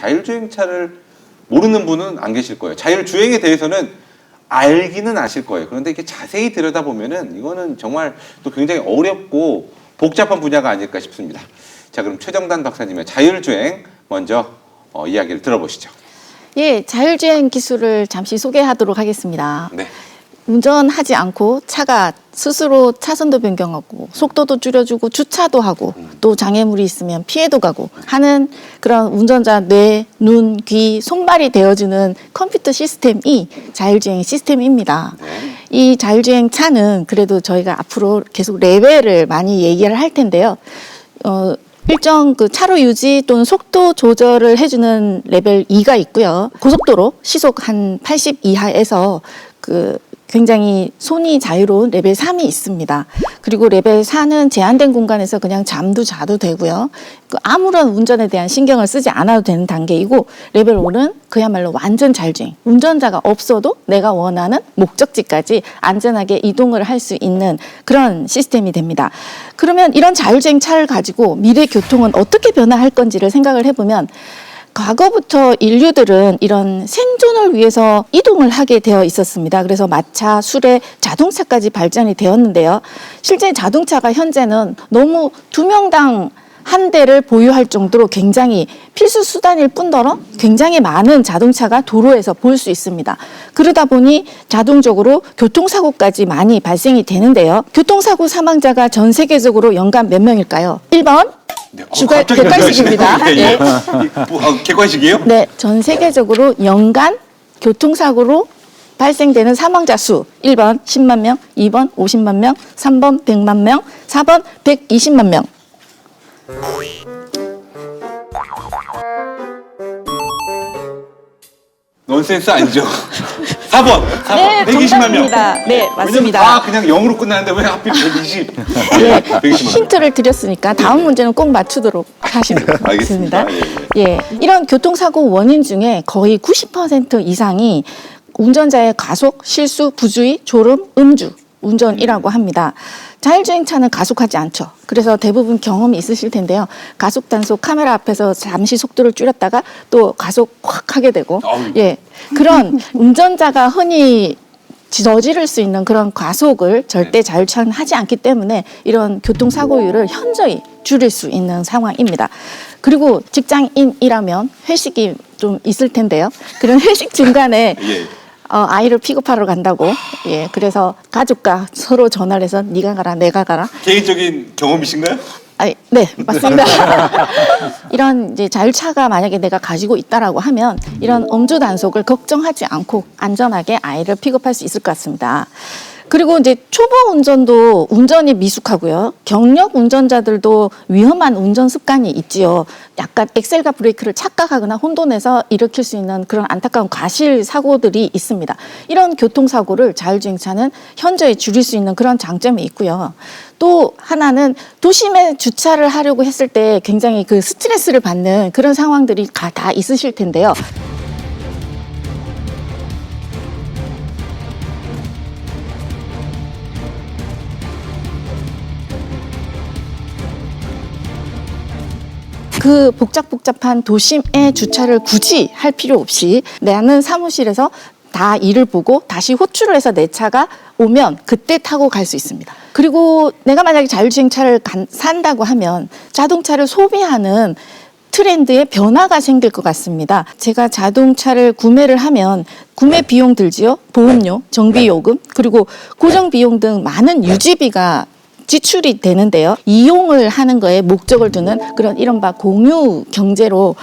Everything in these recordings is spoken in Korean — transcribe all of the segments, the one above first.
자율주행차를 모르는 분은 안 계실 거예요. 자율주행에 대해서는 알기는 아실 거예요. 그런데 이게 자세히 들여다보면은 이거는 정말 또 굉장히 어렵고 복잡한 분야가 아닐까 싶습니다. 자, 그럼 최정단 박사님의 자율주행 먼저 이야기를 들어보시죠. 예, 자율주행 기술을 잠시 소개하도록 하겠습니다. 네. 운전하지 않고 차가 스스로 차선도 변경하고 속도도 줄여주고 주차도 하고 또 장애물이 있으면 피해도 가고 하는 그런 운전자 뇌, 눈, 귀, 손발이 되어주는 컴퓨터 시스템이 자율주행 시스템입니다. 네. 이 자율주행 차는 그래도 저희가 앞으로 계속 레벨을 많이 얘기를 할 텐데요. 일정 그 차로 유지 또는 속도 조절을 해주는 레벨 2가 있고요. 고속도로 시속 한 80 이하에서 굉장히 손이 자유로운 레벨 3이 있습니다. 그리고 레벨 4는 제한된 공간에서 그냥 잠도 자도 되고요. 아무런 운전에 대한 신경을 쓰지 않아도 되는 단계이고, 레벨 5는 그야말로 완전 자율주행. 운전자가 없어도 내가 원하는 목적지까지 안전하게 이동을 할 수 있는 그런 시스템이 됩니다. 그러면 이런 자율주행 차를 가지고 미래 교통은 어떻게 변화할 건지를 생각을 해보면, 과거부터 인류들은 이런 생존을 위해서 이동을 하게 되어 있었습니다. 그래서 마차, 수레, 자동차까지 발전이 되었는데요. 실제 자동차가 현재는 너무 2명당 한 대를 보유할 정도로 굉장히 필수 수단일 뿐더러 굉장히 많은 자동차가 도로에서 볼 수 있습니다. 그러다 보니 자동적으로 교통사고까지 많이 발생이 되는데요. 교통사고 사망자가 전 세계적으로 연간 몇 명일까요? 1번. 네, 객관식입니다. 예, 예. 객관식이에요? 네, 전 세계적으로 연간 교통사고로 발생되는 사망자 수 1번 10만 명, 2번 50만 명, 3번 100만 명, 4번 120만 명. 넌센스 아니죠? 4번. 네, 120만 명. 정답입니다. 네, 맞습니다. 왜냐면 다 그냥 0으로 끝나는데 왜 하필 120? 예, 120만 명. 힌트를 드렸으니까 다음 문제는 꼭 맞추도록 하시겠습니다. 알겠습니다. 예, 이런 교통사고 원인 중에 거의 90% 이상이 운전자의 가속, 실수, 부주의, 졸음, 음주, 운전이라고 합니다. 자율주행차는 가속하지 않죠. 그래서 대부분 경험이 있으실 텐데요. 가속 단속 카메라 앞에서 잠시 속도를 줄였다가 또 가속 확 하게 되고, 예, 그런 운전자가 흔히 저지를 수 있는 그런 과속을 절대 자율주행은 하지 않기 때문에 이런 교통사고율을 현저히 줄일 수 있는 상황입니다. 그리고 직장인이라면 회식이 좀 있을 텐데요. 그런 회식 중간에 예. 아이를 픽업하러 간다고, 예, 그래서 가족과 서로 전화를 해서 네가 가라, 내가 가라. 개인적인 경험이신가요? 네, 맞습니다. 이런 이제 자율차가 만약에 내가 가지고 있다라고 하면 이런 음주 단속을 걱정하지 않고 안전하게 아이를 픽업할 수 있을 것 같습니다. 그리고 이제 초보 운전도 운전이 미숙하고요. 경력 운전자들도 위험한 운전 습관이 있지요. 약간 엑셀과 브레이크를 착각하거나 혼돈해서 일으킬 수 있는 그런 안타까운 과실 사고들이 있습니다. 이런 교통사고를 자율주행차는 현저히 줄일 수 있는 그런 장점이 있고요. 또 하나는 도심에 주차를 하려고 했을 때 굉장히 그 스트레스를 받는 그런 상황들이 다 있으실 텐데요. 그 복잡한 도심에 주차를 굳이 할 필요 없이 나는 사무실에서 다 일을 보고 다시 호출을 해서 내 차가 오면 그때 타고 갈 수 있습니다. 그리고 내가 만약에 자율주행차를 산다고 하면 자동차를 소비하는 트렌드에 변화가 생길 것 같습니다. 제가 자동차를 구매를 하면 구매 비용 들지요. 보험료, 정비요금, 그리고 고정 비용 등 많은 유지비가 지출이 되는데요. 이용을 하는 거에 목적을 두는 그런 이른바 공유 경제로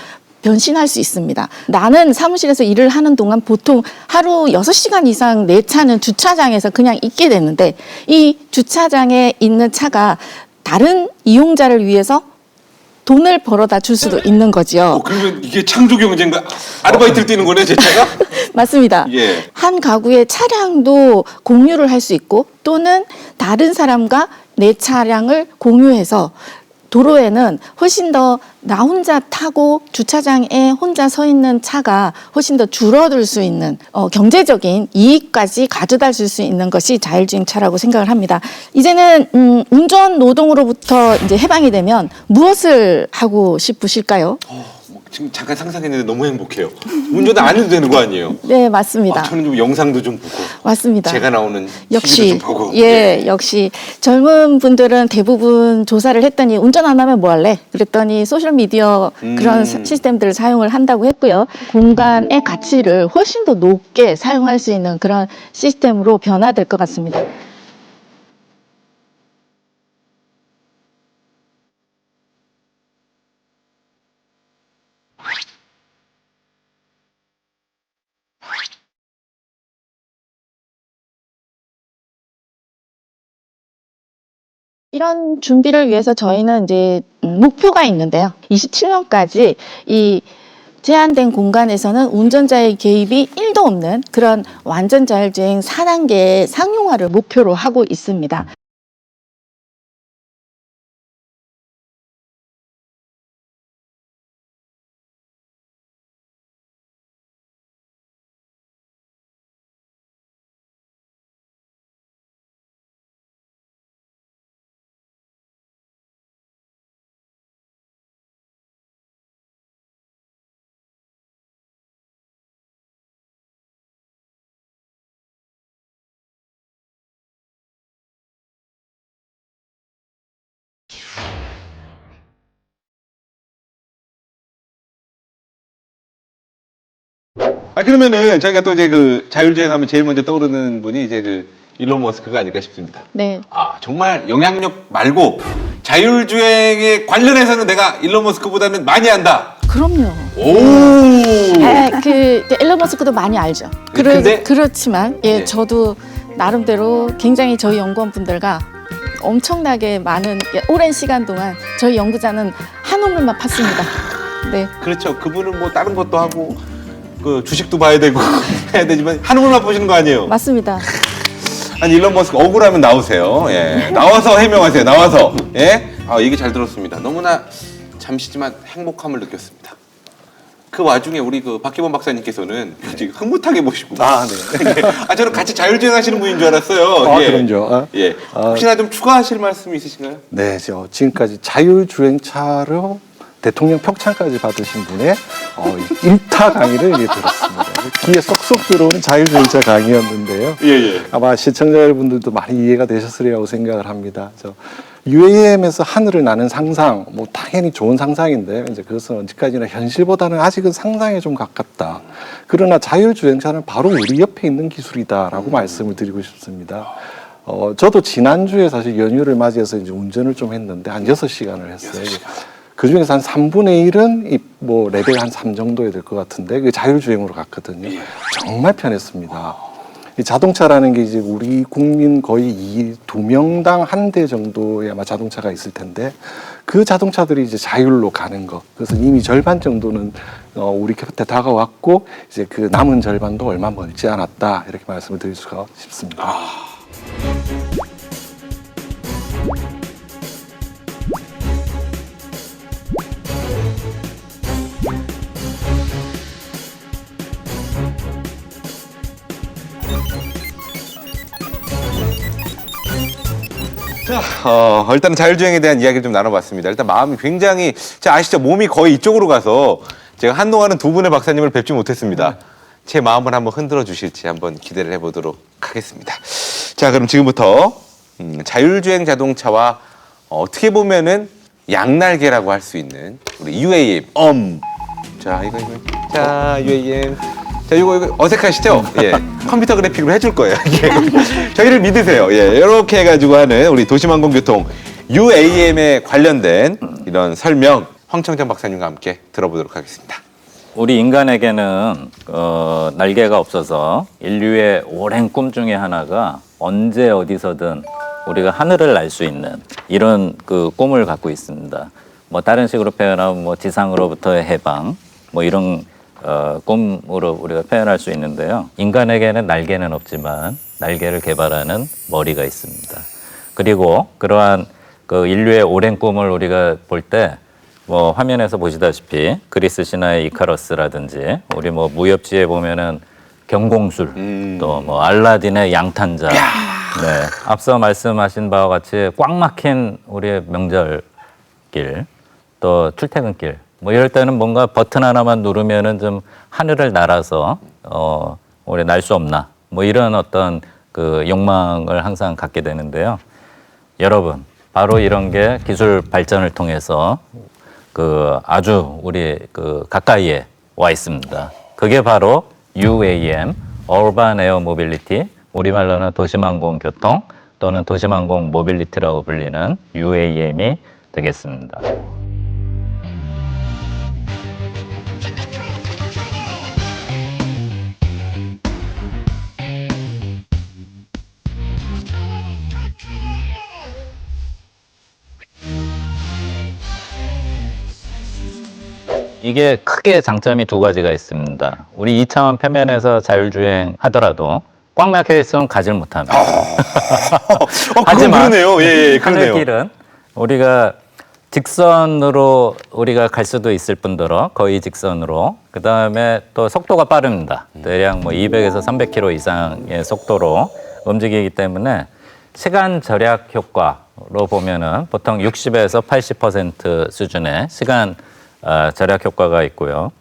변신할 수 있습니다. 나는 사무실에서 일을 하는 동안 보통 하루 6시간 이상 내 차는 주차장에서 그냥 있게 되는데, 이 주차장에 있는 차가 다른 이용자를 위해서 돈을 벌어다 줄 수도 있는 거죠. 그러면 이게 창조 경제인가? 아르바이트를 뛰는 거네, 제 차가? 맞습니다. 예. 한 가구의 차량도 공유를 할 수 있고, 또는 다른 사람과 내 차량을 공유해서 도로에는 훨씬 더 나 혼자 타고 주차장에 혼자 서 있는 차가 훨씬 더 줄어들 수 있는 경제적인 이익까지 가져다 줄 수 있는 것이 자율주행차라고 생각을 합니다. 이제는 운전 노동으로부터 이제 해방이 되면 무엇을 하고 싶으실까요? 뭐 지금 잠깐 상상했는데 너무 행복해요. 운전도 안 해도 되는 거 아니에요? 네, 맞습니다. 저는 좀 영상도 좀 보고 맞습니다. 제가 나오는 역시 TV도 좀 보고. 예, 역시 젊은 분들은 대부분 조사를 했더니 운전 안 하면 뭐 할래? 그랬더니 소셜 미디어 그런 시스템들을 사용을 한다고 했고요. 공간의 가치를 훨씬 더 높게 사용할 수 있는 그런 시스템으로 변화될 것 같습니다. 이런 준비를 위해서 저희는 이제 목표가 있는데요. 27년까지 이 제한된 공간에서는 운전자의 개입이 1도 없는 그런 완전 자율주행 4단계의 상용화를 목표로 하고 있습니다. 그러면은 저희가 또 이제 그 자율주행하면 제일 먼저 떠오르는 분이 이제 그 일론 머스크가 아닐까 싶습니다. 네. 정말 영향력 말고 자율주행에 관련해서는 내가 일론 머스크보다는 많이 한다. 그럼요. 오. 일론 머스크도 많이 알죠. 근데? 그렇지만 예. 저도 나름대로 굉장히 저희 연구원분들과 엄청나게 많은 오랜 시간 동안 저희 연구자는 한 우물만 팠습니다. 네. 그렇죠. 그분은 뭐 다른 것도 하고 그 주식도 봐야 되고 해야 되지만 한 번만 보시는 거 아니에요? 맞습니다. 아니 일론 머스크 억울하면 나오세요. 예. 나와서 해명하세요. 나와서. 예. 얘기 잘 들었습니다. 너무나 잠시지만 행복함을 느꼈습니다. 그 와중에 우리 그 박기범 박사님께서는 굉장히 흐뭇하게 보시고. 네. 저는 같이 자율주행 하시는 분인 줄 알았어요. 예. 그럼요. 예. 혹시나 좀 추가하실 말씀이 있으신가요? 네, 지금까지 자율주행차로 대통령 표창까지 받으신 분의 일타 강의를 들었습니다. 귀에 쏙쏙 들어오는 자율주행차 강의였는데요. 예. 아마 시청자 여러분들도 많이 이해가 되셨으리라고 생각을 합니다. UAM에서 하늘을 나는 상상, 뭐 당연히 좋은 상상인데 이제 그것은 언제까지나 현실보다는 아직은 상상에 좀 가깝다. 그러나 자율주행차는 바로 우리 옆에 있는 기술이다라고 말씀을 드리고 싶습니다. 저도 지난주에 사실 연휴를 맞이해서 이제 운전을 좀 했는데 한 6시간을 했어요. 그 중에서 한 3분의 1은 뭐 레벨 한 3 정도에 될 것 같은데 그 자율주행으로 갔거든요. 정말 편했습니다. 이 자동차라는 게 이제 우리 국민 거의 2명당 한 대 정도의 아마 자동차가 있을 텐데 그 자동차들이 이제 자율로 가는 거. 그래서 이미 절반 정도는 우리 곁에 다가왔고 이제 그 남은 절반도 얼마 멀지 않았다 이렇게 말씀을 드릴 수가 싶습니다. 일단 자율주행에 대한 이야기를 좀 나눠봤습니다. 일단 마음이 굉장히, 아시죠? 몸이 거의 이쪽으로 가서 제가 한동안은 두 분의 박사님을 뵙지 못했습니다. 제 마음을 한번 흔들어 주실지 한번 기대를 해보도록 하겠습니다. 자, 그럼 지금부터 자율주행 자동차와 어떻게 보면은 양날개라고 할 수 있는 우리 UAM. 자, 이거. 자, UAM. 자, 이거 어색하시죠? 예. 컴퓨터 그래픽으로 해줄 거예요. 예. 저희를 믿으세요. 예. 이렇게 해가지고 하는 우리 도심항공교통 UAM에 관련된 이런 설명 황청정 박사님과 함께 들어보도록 하겠습니다. 우리 인간에게는 날개가 없어서 인류의 오랜 꿈 중에 하나가 언제 어디서든 우리가 하늘을 날 수 있는 이런 그 꿈을 갖고 있습니다. 뭐 다른 식으로 표현하면 뭐 지상으로부터의 해방 뭐 이런 꿈으로 우리가 표현할 수 있는데요. 인간에게는 날개는 없지만 날개를 개발하는 머리가 있습니다. 그리고 그러한 그 인류의 오랜 꿈을 우리가 볼 때 뭐 화면에서 보시다시피 그리스 신화의 이카로스라든지 우리 뭐 무협지에 보면은 경공술 또 뭐 알라딘의 양탄자 네. 앞서 말씀하신 바와 같이 꽉 막힌 우리의 명절길 또 출퇴근길 뭐 이럴 때는 뭔가 버튼 하나만 누르면은 좀 하늘을 날아서 우리 날 수 없나 뭐 이런 어떤 그 욕망을 항상 갖게 되는데요. 여러분 바로 이런 게 기술 발전을 통해서 그 아주 우리 그 가까이에 와 있습니다. 그게 바로 UAM, Urban Air Mobility, 우리말로는 도시망공교통 또는 도시망공 모빌리티라고 불리는 UAM이 되겠습니다. 이게 크게 장점이 두 가지가 있습니다. 우리 2차원 표면에서 자율주행 하더라도 꽉 막혀 있으면 가질 못합니다. 하지만 그러네요. 예, 그러네요. 하늘길은 우리가 직선으로 우리가 갈 수도 있을 뿐더러 거의 직선으로 그 다음에 또 속도가 빠릅니다. 대략 뭐 200에서 300km 이상의 속도로 움직이기 때문에 시간 절약 효과로 보면은 보통 60에서 80% 수준의 시간 절약 효과가 있고요.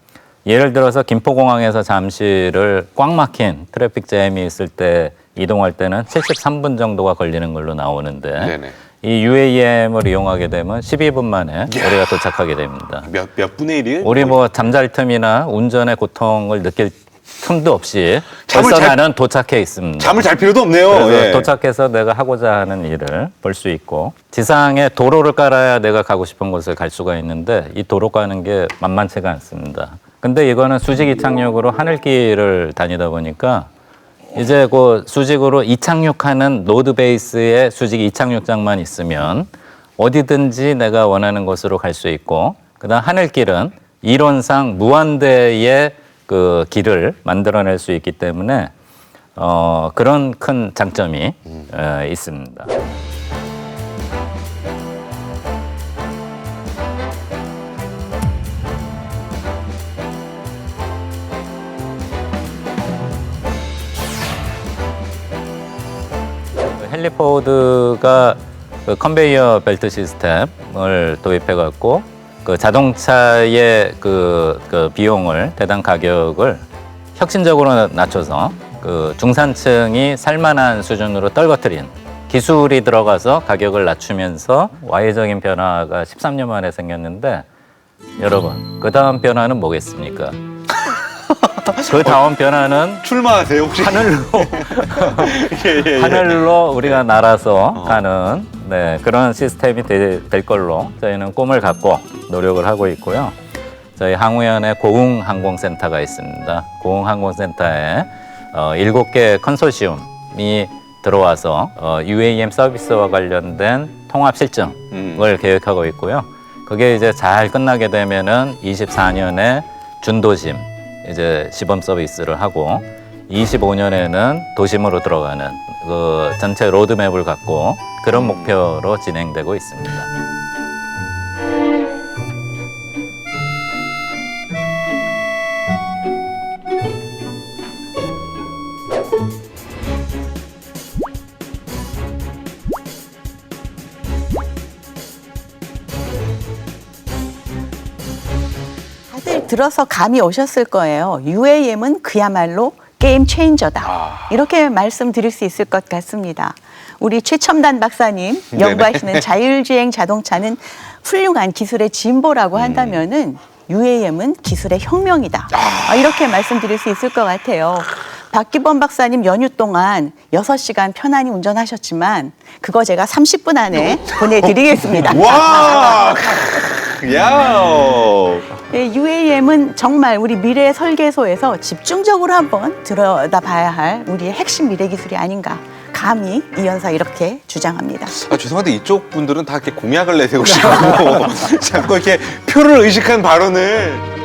예를 들어서 김포공항에서 잠실을 꽉 막힌 트래픽 잼이 있을 때 이동할 때는 73분 정도가 걸리는 걸로 나오는데 네네. 이 UAM을 이용하게 되면 12분 만에 우리가 도착하게 됩니다. 몇 분의 1이에요? 우리 뭐 잠잘 틈이나 운전의 고통을 느낄 틈도 없이 잠을 벌써 잘- 나는 도착해 있습니다. 잠을 잘 필요도 없네요. 그래서 예. 도착해서 내가 하고자 하는 일을 볼 수 있고 지상에 도로를 깔아야 내가 가고 싶은 곳을 갈 수가 있는데 이 도로 가는 게 만만치가 않습니다. 근데 이거는 수직 이착륙으로 하늘길을 다니다 보니까 이제 그 수직으로 이착륙하는 로드 베이스에 수직 이착륙장만 있으면 어디든지 내가 원하는 곳으로 갈 수 있고 그다음 하늘길은 이론상 무한대의 그 길을 만들어낼 수 있기 때문에 그런 큰 장점이 있습니다. 헬리포드가 그 컨베이어 벨트 시스템을 도입해 갖고 그 자동차의 그 비용을 대당 가격을 혁신적으로 낮춰서 그 중산층이 살만한 수준으로 떨궈뜨린 기술이 들어가서 가격을 낮추면서 와해적인 변화가 13년 만에 생겼는데 여러분 그 다음 변화는 뭐겠습니까? 그 다음 변화는 출마하세요 혹시? 하늘로 예. 하늘로 우리가 날아서 가는 그런 시스템이 될 걸로 저희는 꿈을 갖고 노력을 하고 있고요. 저희 항우연에 고흥항공센터가 있습니다. 고흥항공센터에 7개 컨소시엄이 들어와서 UAM 서비스와 관련된 통합 실증을 계획하고 있고요. 그게 이제 잘 끝나게 되면은 24년에 준도심 이제 시범 서비스를 하고 25년에는 도심으로 들어가는 그 전체 로드맵을 갖고 그런 목표로 진행되고 있습니다. 다들 들어서 감이 오셨을 거예요. UAM은 그야말로 게임 체인저다. 이렇게 말씀드릴 수 있을 것 같습니다. 우리 최첨단 박사님 연구하시는 자율주행 자동차는 훌륭한 기술의 진보라고 한다면은 UAM은 기술의 혁명이다. 이렇게 말씀드릴 수 있을 것 같아요. 박기범 박사님 연휴 동안 6시간 편안히 운전하셨지만 그거 제가 30분 안에 보내드리겠습니다. 와! 야! 네, UAM은 정말 우리 미래 설계소에서 집중적으로 한번 들여다봐야 할 우리의 핵심 미래 기술이 아닌가. 감히 이연사 이렇게 주장합니다. 죄송한데 이쪽 분들은 다 이렇게 공약을 내세우시고 자꾸 이렇게 표를 의식한 발언을